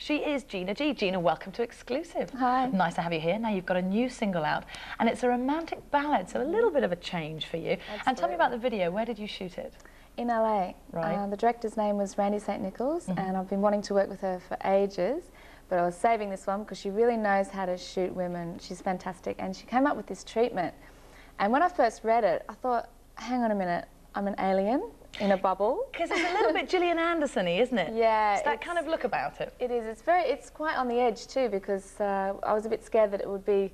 She is Gina G. Gina, welcome to Exclusive. Hi. Nice to have you here. Now you've got a new single out, and it's a romantic ballad, so a little bit of a change for you. Absolutely. And tell me about the video. Where did you shoot it? In LA. Right. The director's name was Randy St. Nichols, and I've been wanting to work with her for ages, but I was saving this one because she really knows how to shoot women. She's fantastic, and she came up with this treatment. And when I first read it, I thought, hang on a minute, I'm an alien in a bubble. Because it's a little bit Gillian Anderson-y, isn't it? Yeah. It's that kind of look about it. It is. It's quite on the edge too, because I was a bit scared that it would be,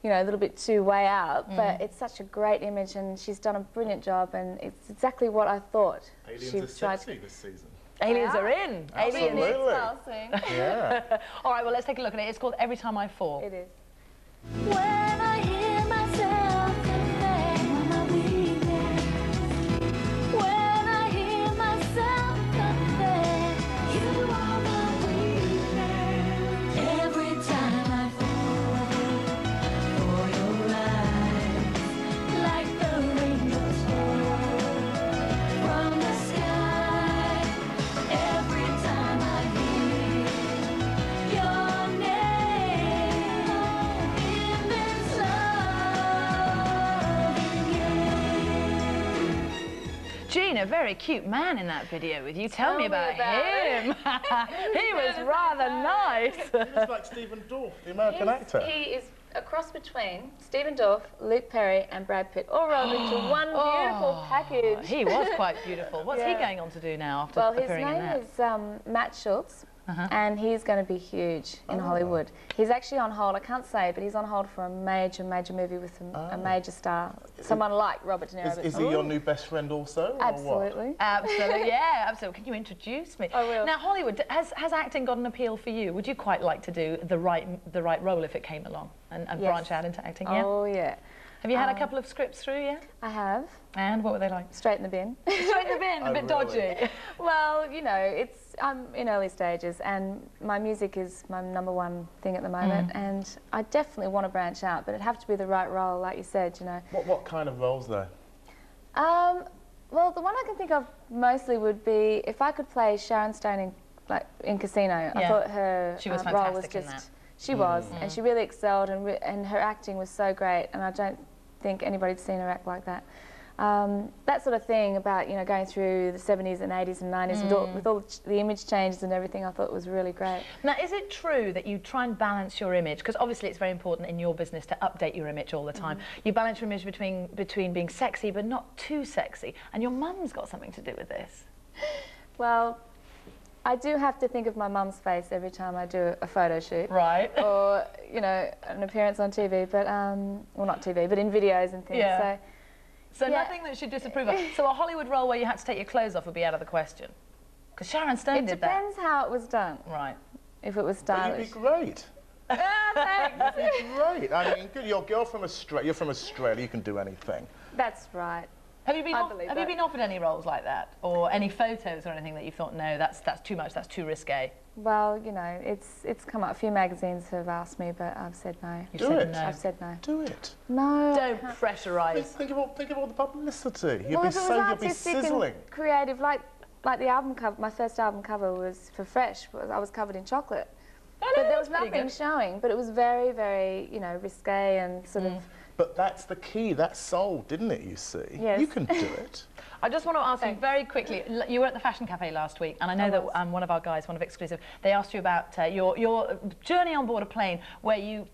you know, a little bit too way out, but it's such a great image, and she's done a brilliant job, and it's exactly what I thought. Aliens are sexy this season. Aliens are in. Absolutely. Aliens. Yeah. All right, well, let's take a look at it. It's called Every Time I Fall. It is. When I hear myself confess my weakness, when I hear myself confess, you are my weakness. Every time I fall for your eyes, like the rainbows fall from the sky. Every time I hear your name in this loving game. Gina, very cute man in that video with you. Tell me about him. He was rather nice. He was like Stephen Dorff, the American actor. He is a cross between Stephen Dorff, Luke Perry and Brad Pitt, all rolled into one beautiful package. He was quite beautiful. What's he going on to do now after appearing in that? Well, his name is Matt Schultz, and he's going to be huge in Hollywood. He's actually on hold, I can't say, but he's on hold for a major movie with a major star, someone like Robert De Niro. Is he your new best friend also? Or Absolutely. what? Absolutely, yeah, absolutely. Can you introduce me? I will. Now, Hollywood, has acting got an appeal for you? Would you quite like to do the right role if it came along and Yes. branch out into acting? Yeah. Oh, yeah. Have you had a couple of scripts through yet? I have. And what were they like? Straight in the bin. Straight in the bin, a bit dodgy. Well, you know, I'm in early stages, and my music is my #1 thing at the moment, and I definitely want to branch out, but it'd have to be the right role, like you said, you know. What kind of roles though? Well, the one I can think of mostly would be if I could play Sharon Stone in Casino. I thought her She was role was fantastic in just... that. She was, and she really excelled, and her acting was so great, and I don't think anybody's seen her act like that. That sort of thing about, you know, going through the 70s and 80s and 90s with all the image changes and everything, I thought was really great. Now, is it true that you try and balance your image? Because obviously it's very important in your business to update your image all the time. You balance your image between being sexy but not too sexy, and your mum's got something to do with this. Well, I do have to think of my mum's face every time I do a photo shoot. Right. Or, you know, an appearance on TV, but, well, not TV, but in videos and things. Yeah. So yeah. nothing that she'd disapprove of. So a Hollywood role where you had to take your clothes off would be out of the question? Because Sharon Stone did that. It depends how it was done. Right. If it was stylish. You'd be great. Thanks. You'd be great. I mean, good. You're from Australia. You're from Australia. You can do anything. That's right. Have you been offered any roles like that, or any photos or anything that you thought, no, that's too much, that's too risque? Well, you know, it's come up. A few magazines have asked me, but I've said no. Do it. No. I've said no. Do it. No. Don't pressurise. Think of all the publicity. Well, if it was You'd be artistic sizzling. and creative, like the album cover. My first album cover was for Fresh. I was covered in chocolate, but there was nothing showing. But it was very, very, you know, risque and sort of. But that's the key. That sold, didn't it, you see? Yes. You can do it. I just want to ask you very quickly, you were at the Fashion Cafe last week, and I know that one of our guys, one of Exclusive, they asked you about your journey on board a plane where you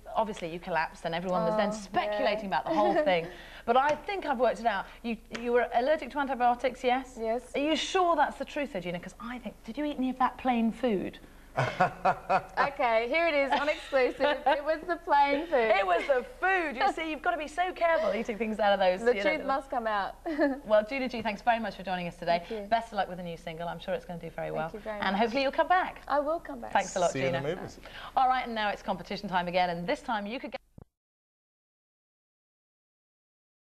collapsed and everyone was then speculating about the whole thing. But I think I've worked it out. You were allergic to antibiotics, yes? Yes. Are you sure that's the truth, though, Gina? Because I think, did you eat any of that plain food? Okay, here it is on Exclusive. It was the plain food. It was the food. You see, you've got to be so careful eating things out of those. The truth must come out. Well, Gina G, thanks very much for joining us today. Thank you. Best of luck with the new single. I'm sure it's going to do very well. Thank you very and much. hopefully you'll come back. I will come back. Thanks a lot, See you in Gina. the movies. All right, and now it's competition time again, and this time you could get